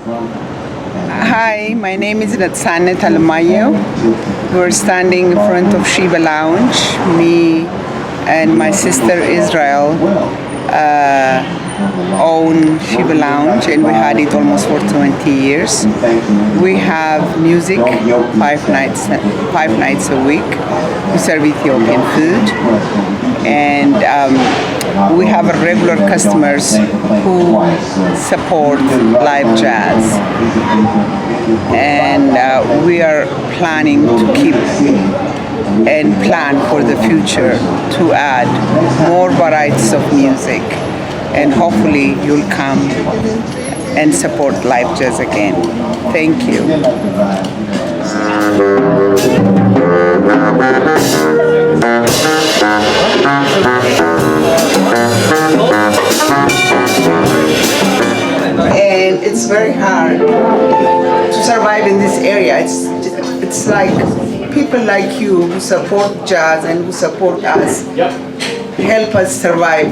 Hi, my name is Natsane Talamayo. We're standing in front of Sheba Lounge. Me and my sister Israel own Sheba Lounge, and we had it almost for 20 years. We have music five nights a week. We serve Ethiopian food, and we have regular customers who support live jazz, and we are planning to keep and plan for the future to add more varieties of music, and hopefully you'll come and support live jazz again. Thank you. And it's very hard to survive in this area. It's like people like you who support jazz and who support us help us survive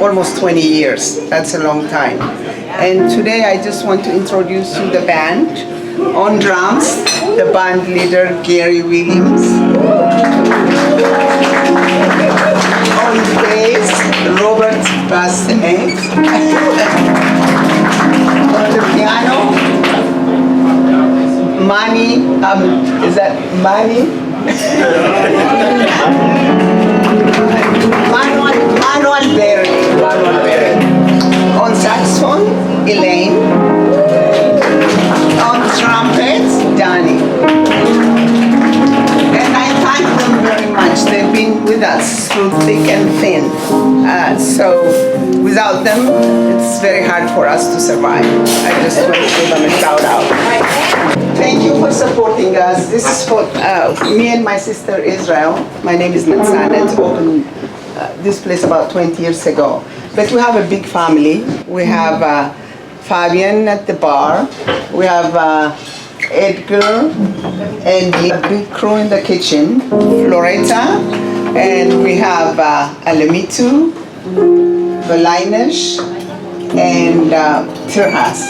almost 20 years. That's a long time. And today I just want to introduce you the band. On drums, the band leader Gary Williams. On bass, Robert Bassinet. On the piano, Manny, is that Manny? Manuel Berry. On saxophone, Elaine. On trumpets, Danny. And I thank them very much. They've been with us through thick and thin. So without them, it's very hard for us to survive. I just want to give them a shout out. Thank you for supporting us. This is for me and my sister Israel. My name is Natsana. It's opened this place about 20 years ago. But we have a big family. We have Fabian at the bar. We have Edgar and a big crew in the kitchen, Floretta, and we have Alamitu, Valainesh, and Tirhas.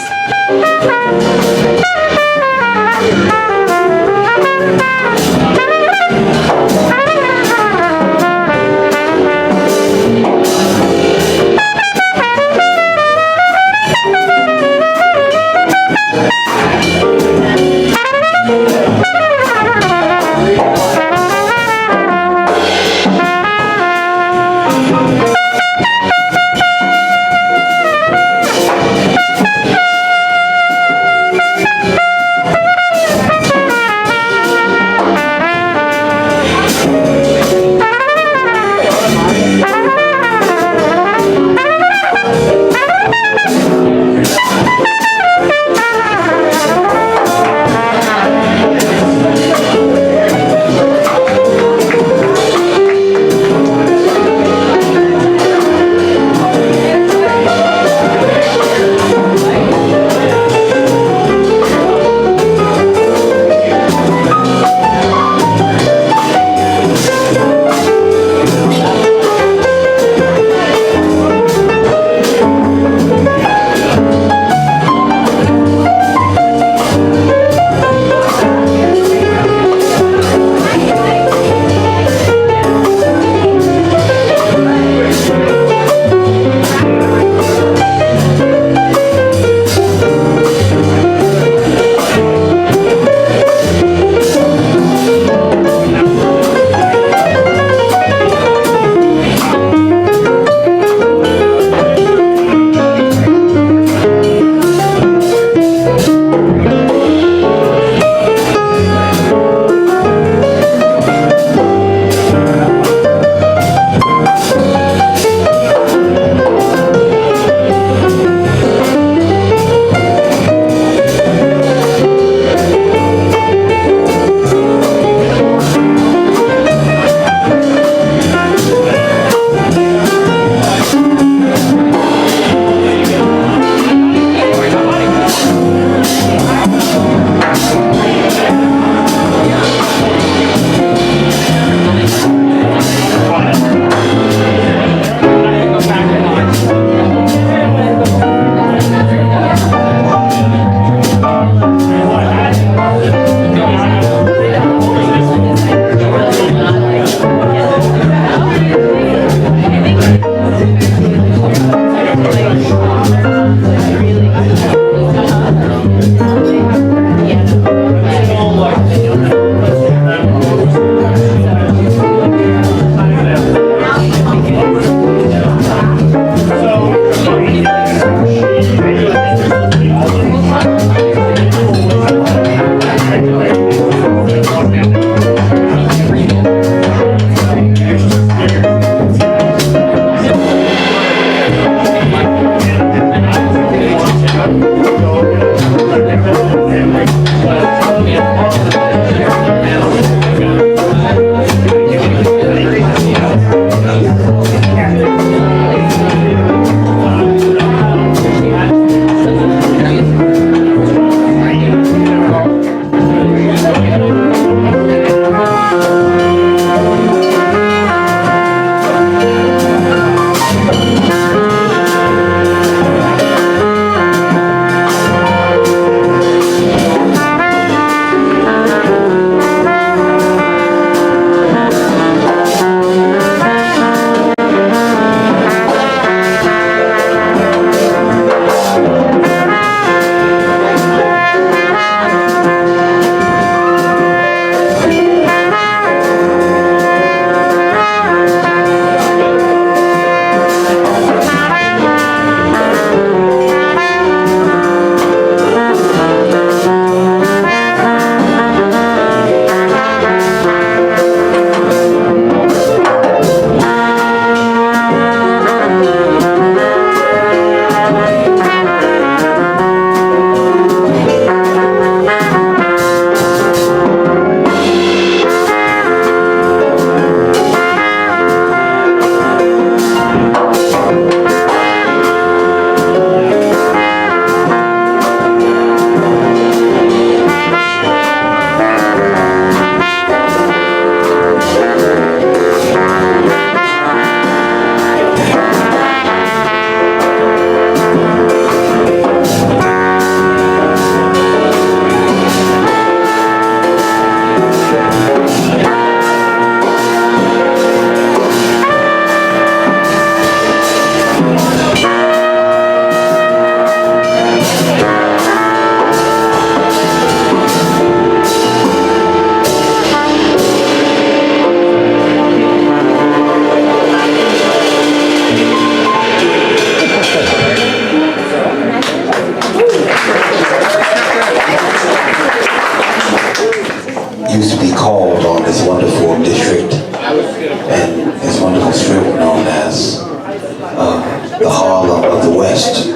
East.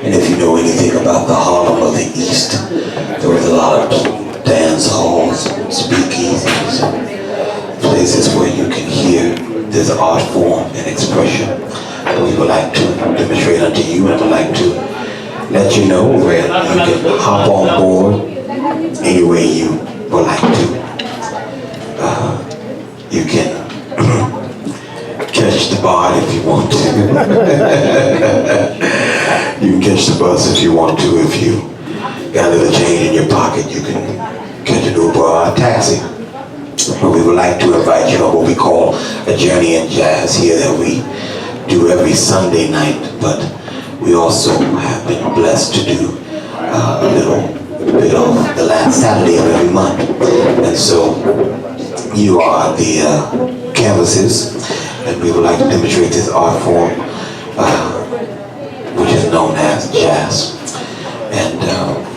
And if you know anything about the Harlem of the East, there was a lot of dance halls, speakeasies, places where you can hear this art form and expression. And we would like to demonstrate unto you, and would like to let you know where you can hop on board any way you would like to. You can catch the bar if you want to. You can catch the bus if you want to. If you got a little change in your pocket, you can catch an Uber or a taxi. But we would like to invite you on what we call a journey in jazz here that we do every Sunday night. But we also have been blessed to do a little bit on the last Saturday of every month. And so you are the canvases, and we would like to demonstrate this art form, which is known as jazz. And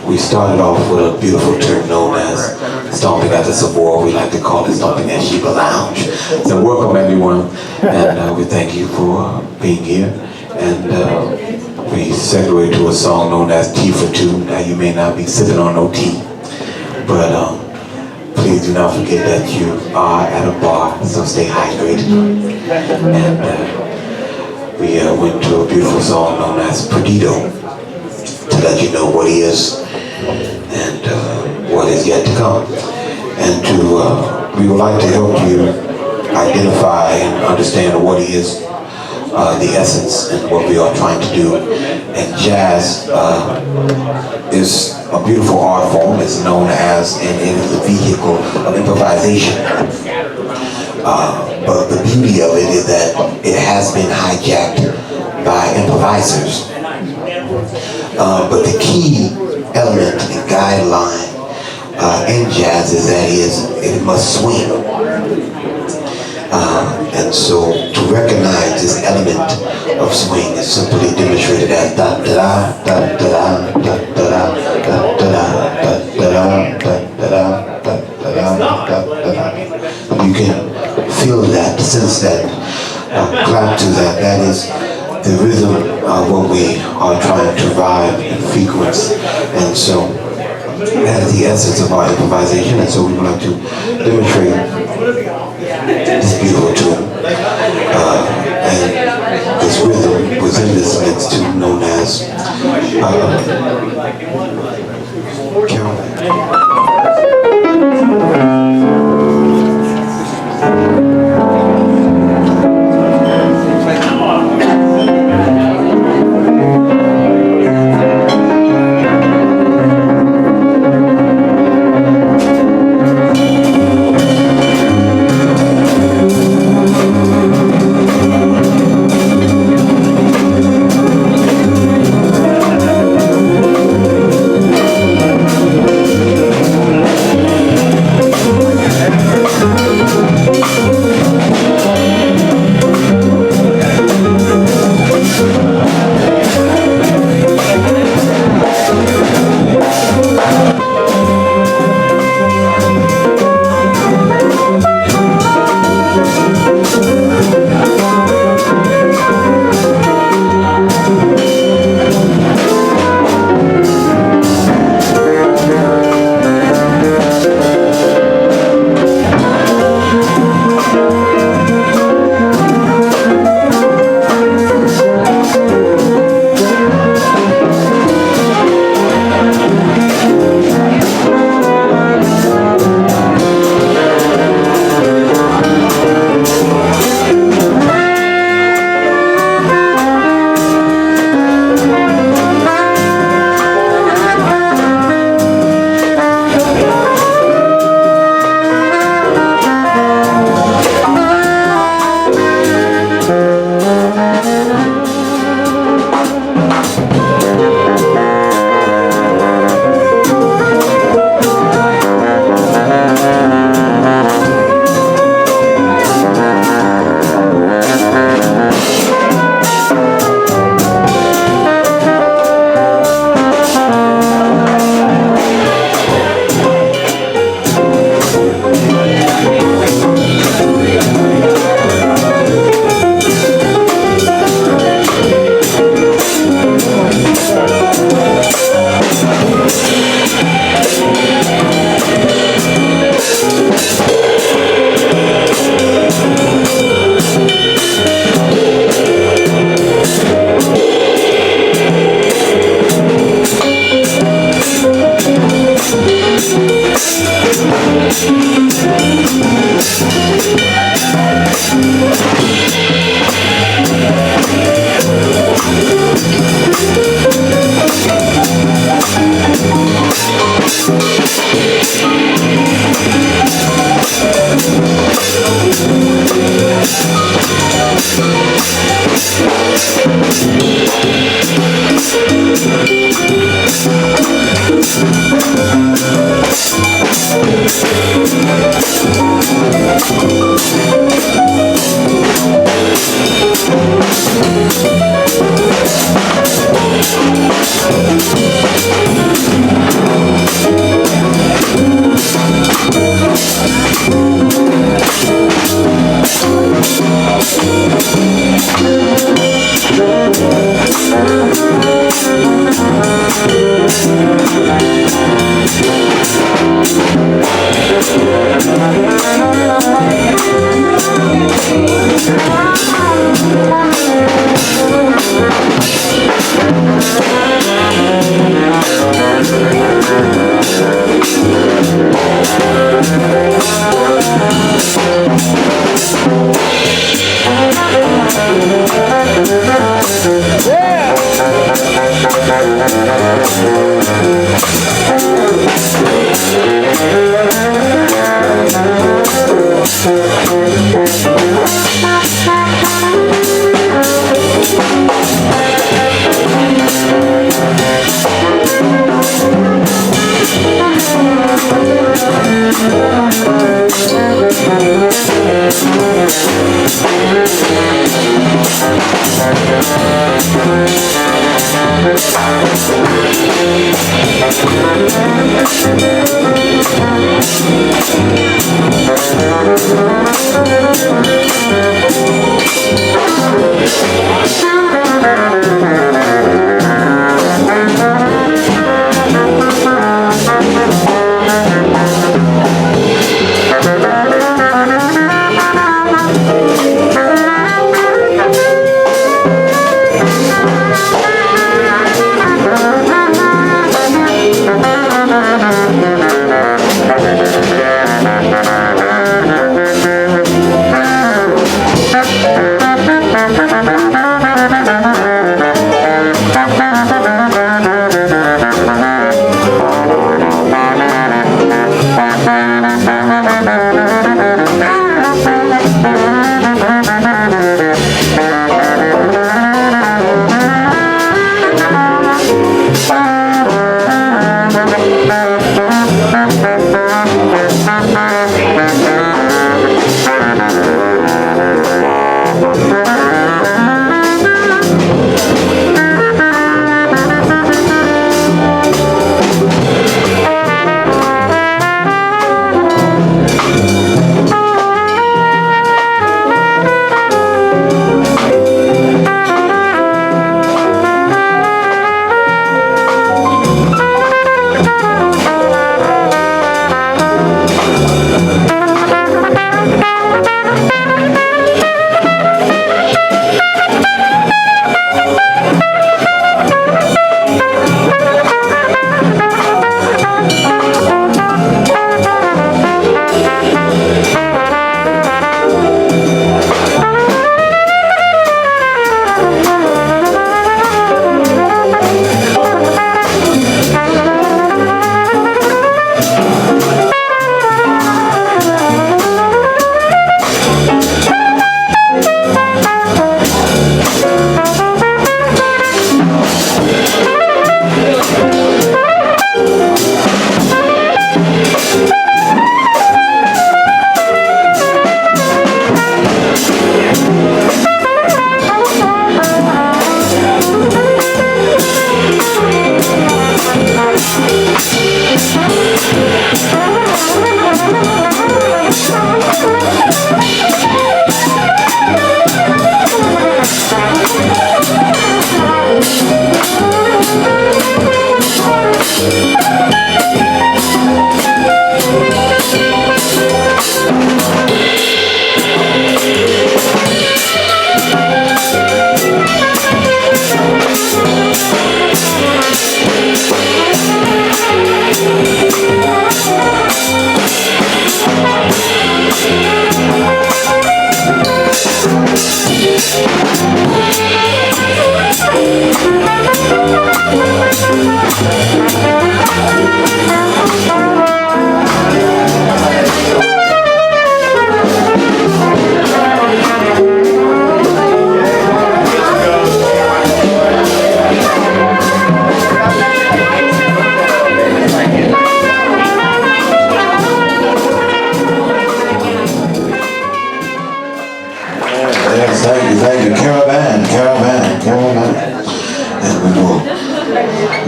we started off with a beautiful term known as stomping at the Savoy. We like to call it stomping at Sheba Lounge. So welcome everyone, and we thank you for being here. And we segue to a song known as Tea for Two. Now you may not be sipping on no tea, but please do not forget that you are at a bar, so stay hydrated. And we went to a beautiful song known as Perdido to let you know what is and what is yet to come. And we would like to help you identify and understand what is the essence and what we are trying to do. And jazz is a beautiful art form. It's known as, and it is a vehicle of improvisation. But the beauty of it is that it has been hijacked by improvisers. But the key element and guideline in jazz is that it must swing. And so to recognize this element of swing is simply demonstrated as da da da da da da da da da da da da da. You can feel that, sense that, clap to that. That is the rhythm of what we are trying to ride and frequency. And so that is the essence of our improvisation. And so we would like to demonstrate this beautiful tune, and this rhythm within this next tune known as Carolina.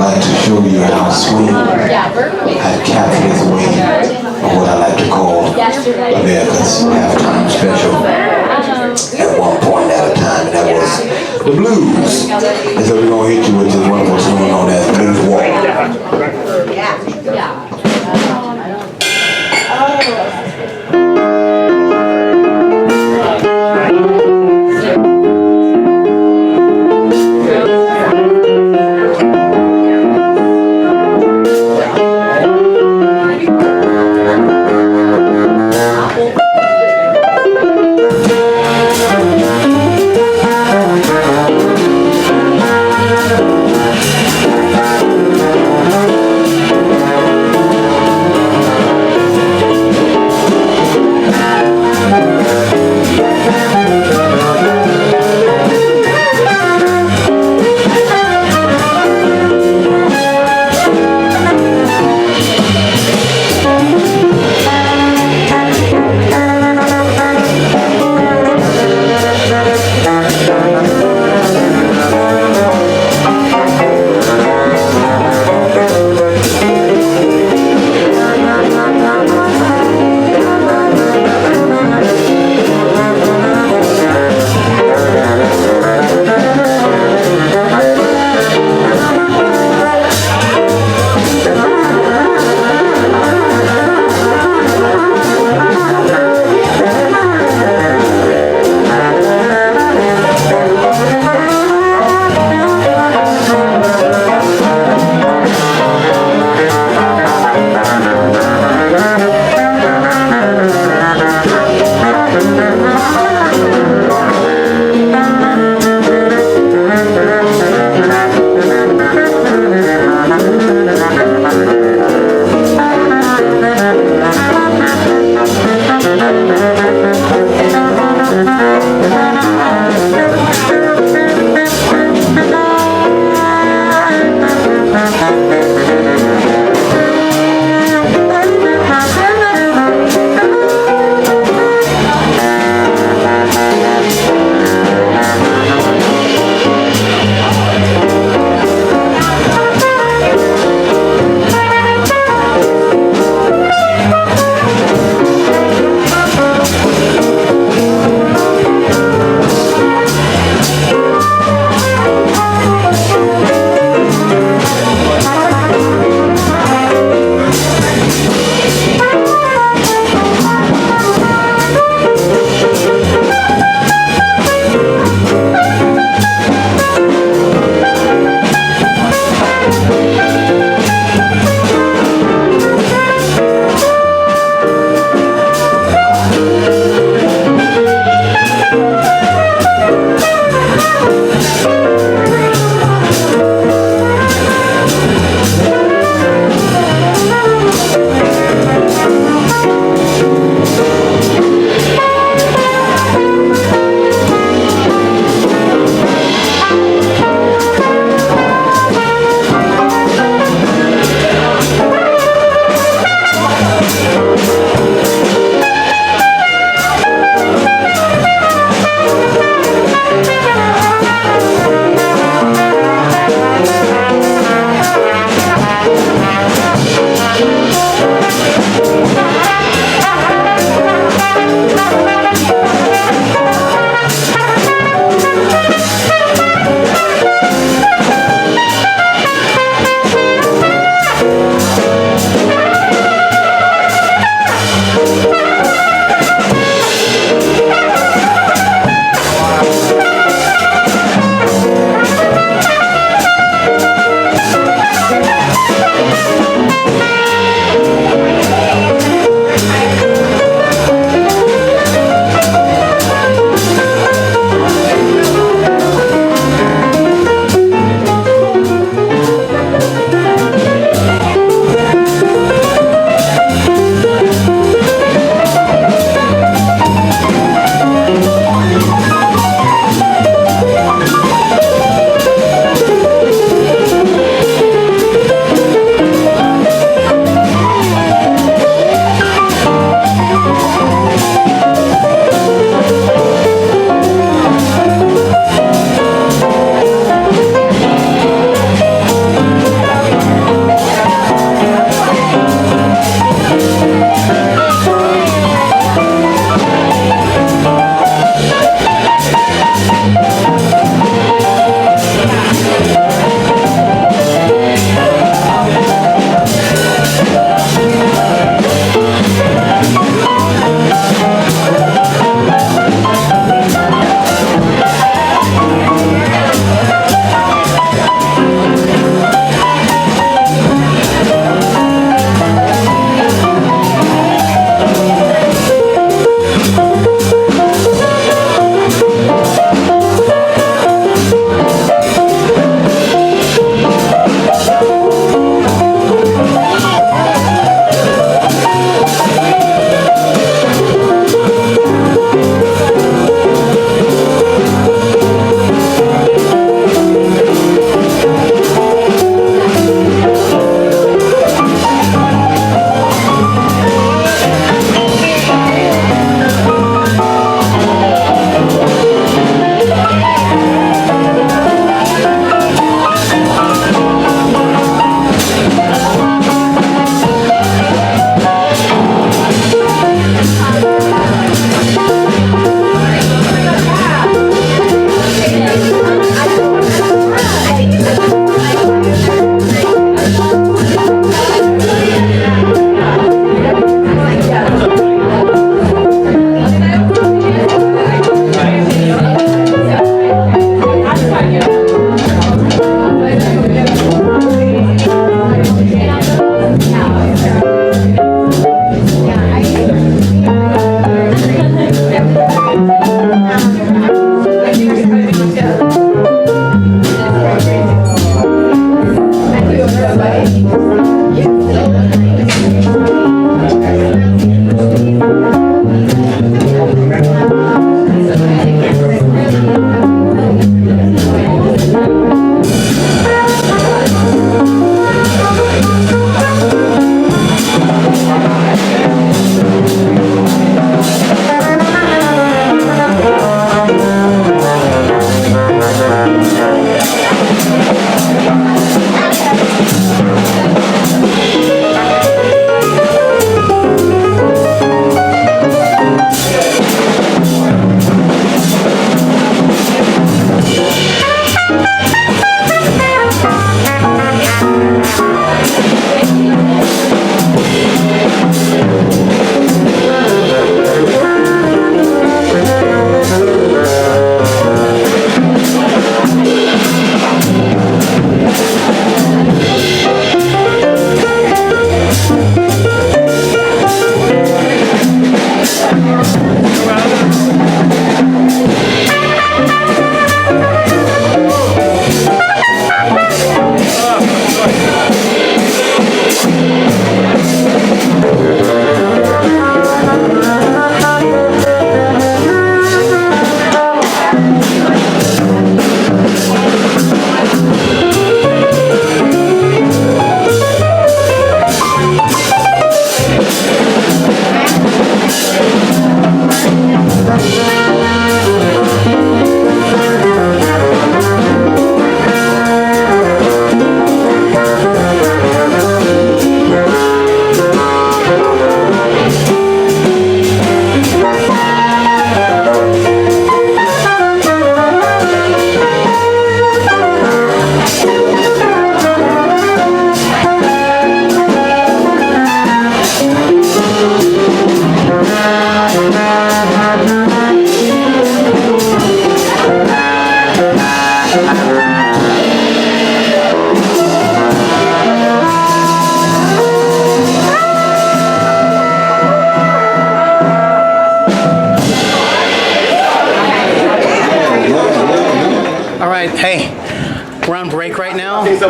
like to show you how swing had captured its way of what I like to call America's halftime special at one point at a time, and that was the blues. And so we're going to hit you with this wonderful tune known as Blues Walk.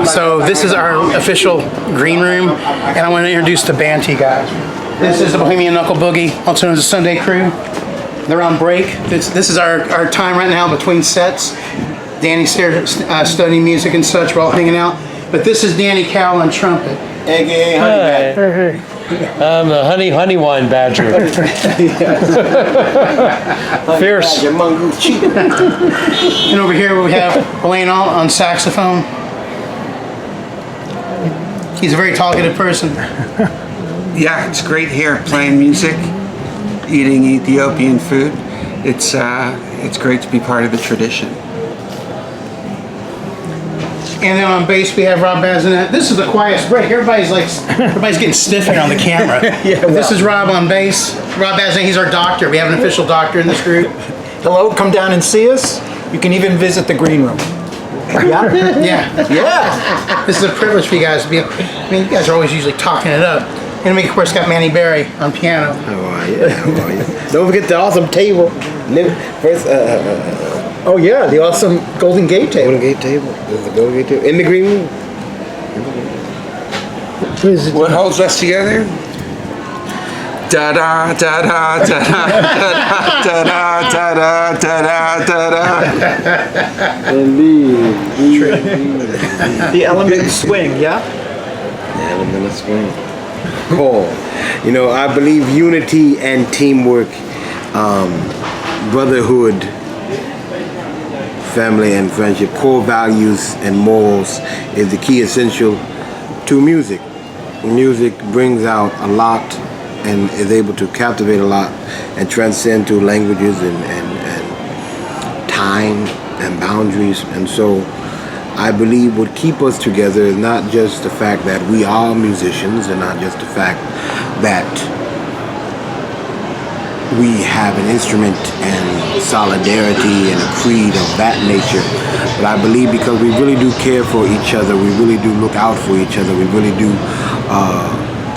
So this is our official green room, and I want to introduce the band to you guys. This is the Bohemian Knuckle Boogie, also known as the Sunday Crew. They're on break. This is our time right now between sets. Danny's here studying music and such. We're all hanging out. But this is Danny Cowell on trumpet. AKA Honey Badger. I'm the honey wine badger. Fierce. And over here we have Blaine on saxophone. He's a very talkative person. Yeah, it's great here playing music, eating Ethiopian food. It's great to be part of the tradition. And then on bass we have Rob Bazinet. This is the quietest break. Everybody's getting stiff here on the camera. This is Rob on bass. Rob Bazinet, he's our doctor. We have an official doctor in this group. Hello, come down and see us. You can even visit the green room. Yeah. Yeah. This is a privilege for you guys to be. I mean, you guys are always usually talking it up. And we, of course, got Manny Berry on piano. How are you? How are you? Don't forget the awesome table. First, Oh yeah, the awesome Golden Gate table. Golden Gate table. This is the Golden Gate table. In the green room. What holds us together? Da da da da da da da da da da da da. Indeed. The element swing, yeah? The element of swing. Cool. You know, I believe unity and teamwork, brotherhood, family and friendship, core values and morals is the key essential to music. Music brings out a lot and is able to captivate a lot and transcend to languages and time and boundaries. And so I believe what keep us together is not just the fact that we are musicians and not just the fact that we have an instrument and solidarity and a creed of that nature, but I believe because we really do care for each other, we really do look out for each other, we really do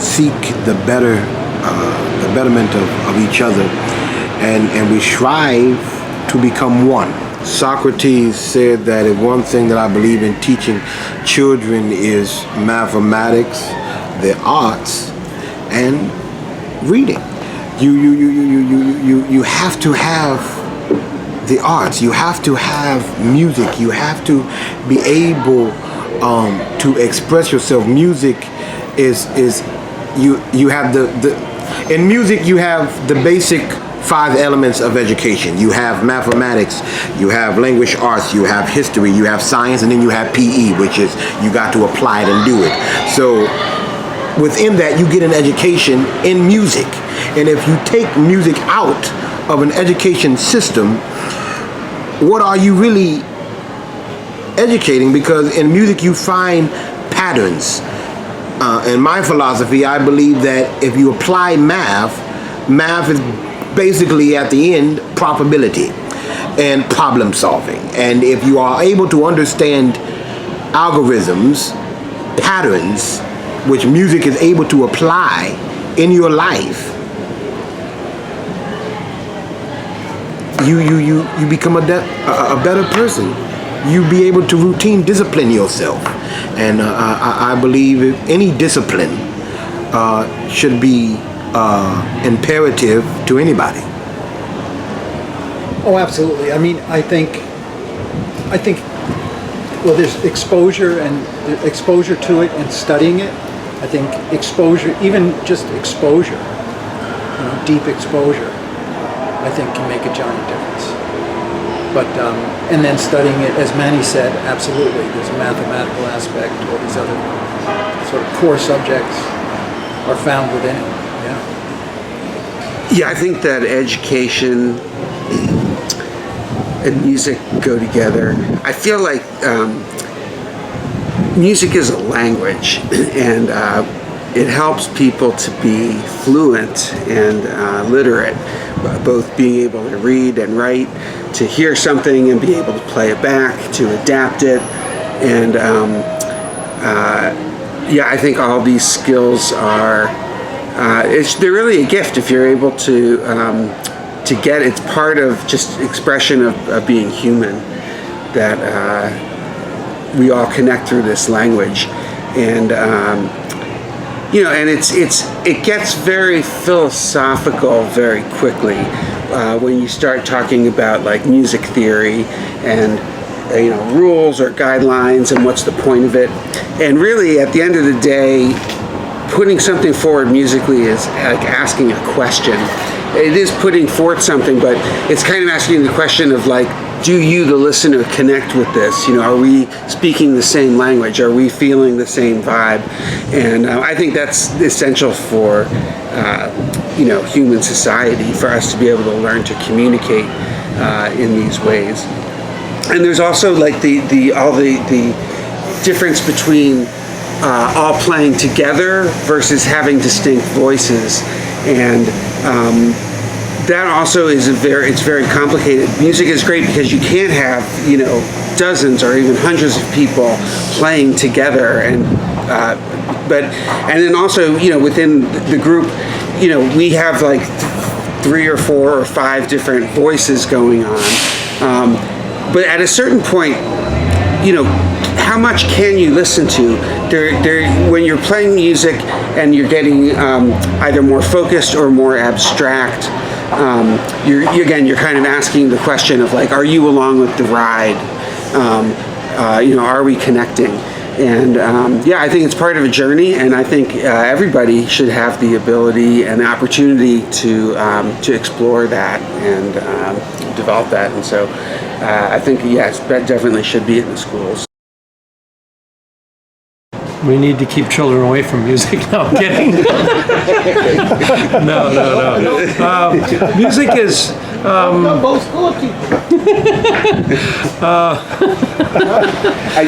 seek the betterment of each other, and we strive to become one. Socrates said that if one thing that I believe in teaching children is mathematics, the arts, and reading. You have to have the arts. You have to have music. You have to be able to express yourself. Music is you have in music you have the basic 5 elements of education. You have mathematics, you have language arts, you have history, you have science, and then you have PE, which is you got to apply it and do it. So within that, you get an education in music. And if you take music out of an education system, what are you really educating? Because in music, you find patterns. In my philosophy, I believe that if you apply math is basically at the end probability and problem solving. And if you are able to understand algorithms, patterns, which music is able to apply in your life, you become a better person. You be able to routine discipline yourself. And I believe any discipline should be imperative to anybody. Oh, absolutely. I mean, I think, well, there's exposure to it and studying it. I think exposure, even just exposure, deep exposure, I think can make a giant difference. But, and then studying it, as Manny said, absolutely, there's a mathematical aspect, all these other sort of core subjects are found within it, yeah. Yeah, I think that education and music go together. I feel like music is a language, and it helps people to be fluent and literate, both being able to read and write, to hear something and be able to play it back, to adapt it, and yeah, I think all these skills are they're really a gift if you're able to get. It's part of just expression of being human, that we all connect through this language, and and it gets very philosophical very quickly when you start talking about like music theory and rules or guidelines and what's the point of it. And really, at the end of the day, putting something forward musically is like asking a question. It is putting forth something, but it's kind of asking the question of like, do you, the listener, connect with this? Are we speaking the same language? Are we feeling the same vibe? And I think that's essential for human society, for us to be able to learn to communicate in these ways. And there's also like the difference between all playing together versus having distinct voices, and that also is it's very complicated. Music is great because you can't have, dozens or even hundreds of people playing together, and then also, within the group, we have like 3 or 4 or 5 different voices going on. But at a certain point, how much can you listen to? When you're playing music and you're getting either more focused or more abstract, you're kind of asking the question of like, are you along with the ride? Are we connecting? And I think it's part of a journey, and I think everybody should have the ability and the opportunity to explore that and develop that. And so I think, yes, that definitely should be in the schools. We need to keep children away from music. No, I'm kidding. No. Music is. I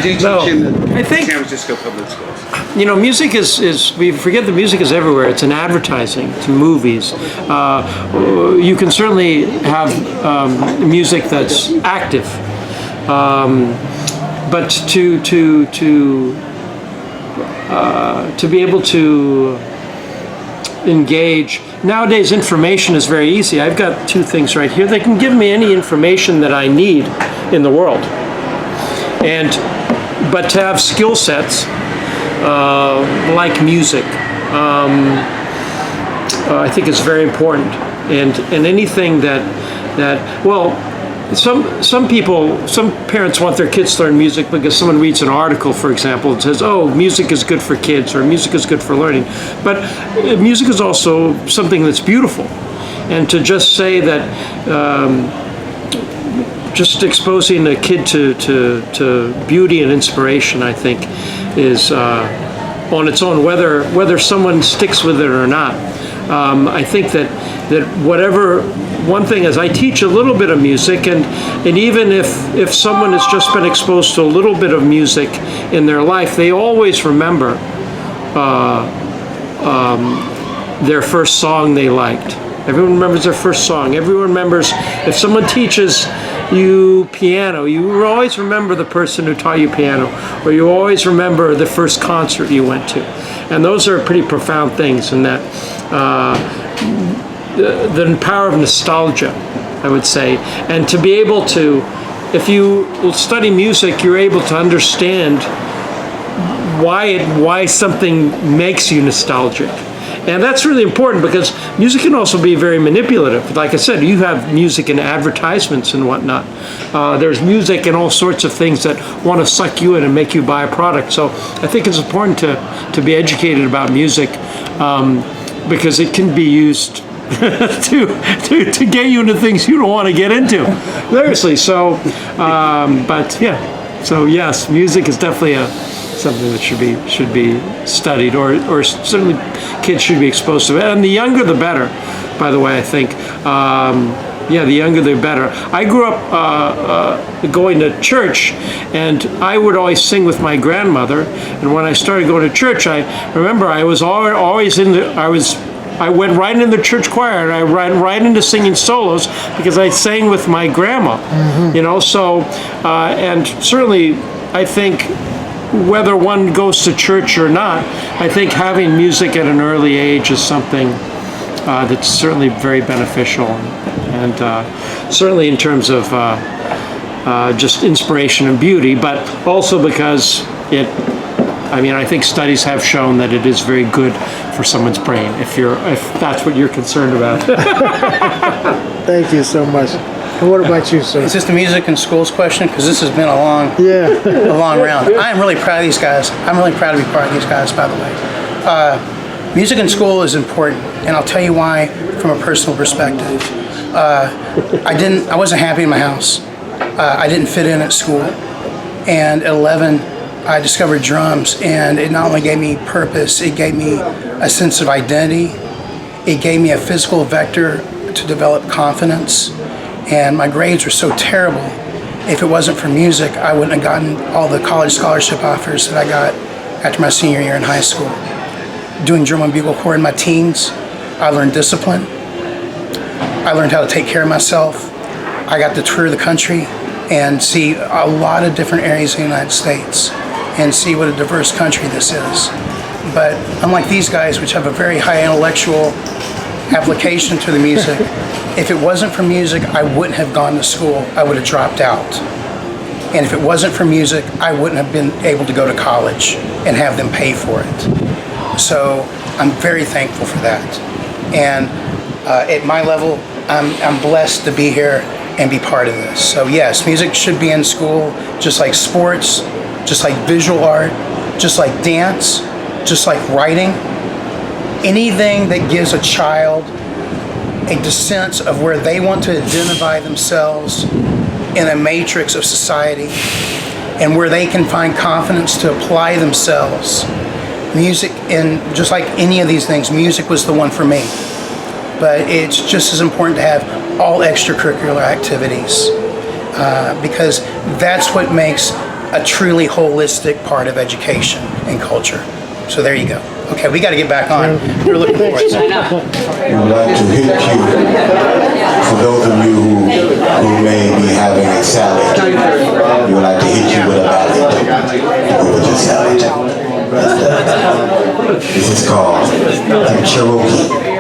do teach in the I think, San Francisco public schools. Music is, we forget that music is everywhere. It's in advertising, to movies. You can certainly have music that's active. But to be able to engage. Nowadays, information is very easy. I've got 2 things right here. They can give me any information that I need in the world. But to have skill sets like music, I think is very important. And anything that some parents want their kids to learn music because someone reads an article, for example, and says, oh, music is good for kids, or music is good for learning. But music is also something that's beautiful. And to just say that just exposing a kid to beauty and inspiration, I think, is on its own, whether someone sticks with it or not. I think that whatever. One thing is, I teach a little bit of music, and even if someone has just been exposed to a little bit of music in their life, they always remember their first song they liked. Everyone remembers their first song. Everyone remembers, if someone teaches you piano, you will always remember the person who taught you piano, or you always remember the first concert you went to. And those are pretty profound things, in that the power of nostalgia, I would say. And to be able to, if you study music, you're able to understand why something makes you nostalgic. And that's really important, because music can also be very manipulative. Like I said, you have music in advertisements and whatnot. There's music in all sorts of things that want to suck you in and make you buy a product. So I think it's important to be educated about music, because it can be used to get you into things you don't want to get into. Seriously. So, but yeah. So yes, music is definitely something that should be studied, or certainly kids should be exposed to it. And the younger the better, by the way, I think. The younger the better. I grew up going to church, and I would always sing with my grandmother. And when I started going to church, I remember I was always I went right in the church choir, and I ran right into singing solos because I sang with my grandma. Mm-hmm. So and certainly I think, whether one goes to church or not, I think having music at an early age is something that's certainly very beneficial, and certainly in terms of just inspiration and beauty, but also because I think studies have shown that it is very good for someone's brain, if that's what you're concerned about. Thank you so much. And what about you, sir? Is this the music in schools question? Because this has been a long round. I am really proud of these guys. I'm really proud to be part of these guys, by the way. Music in school is important, and I'll tell you why from a personal perspective. I wasn't happy in my house. I didn't fit in at school. And at 11, I discovered drums, and it not only gave me purpose, it gave me a sense of identity. It gave me a physical vector to develop confidence. And my grades were so terrible. If it wasn't for music, I wouldn't have gotten all the college scholarship offers that I got after my senior year in high school. Doing drum and bugle corps in my teens, I learned discipline. I learned how to take care of myself. I got to tour the country and see a lot of different areas of the United States and see what a diverse country this is. But unlike these guys, which have a very high intellectual application to the music, if it wasn't for music, I wouldn't have gone to school. I would have dropped out. And if it wasn't for music, I wouldn't have been able to go to college and have them pay for it. So I'm very thankful for that. And at my level, I'm blessed to be here and be part of this. So yes, music should be in school, just like sports, just like visual art, just like dance, just like writing. Anything that gives a child a sense of where they want to identify themselves in a matrix of society and where they can find confidence to apply themselves. Music, and just like any of these things, music was the one for me. But it's just as important to have all extracurricular activities because that's what makes a truly holistic part of education and culture. So there you go. Okay, we got to get back on. We're looking forward to it. We would like to hit you, for those of you who may be having a salad, we would like to hit you with a ballad to go with your salad. This is called Cherokee.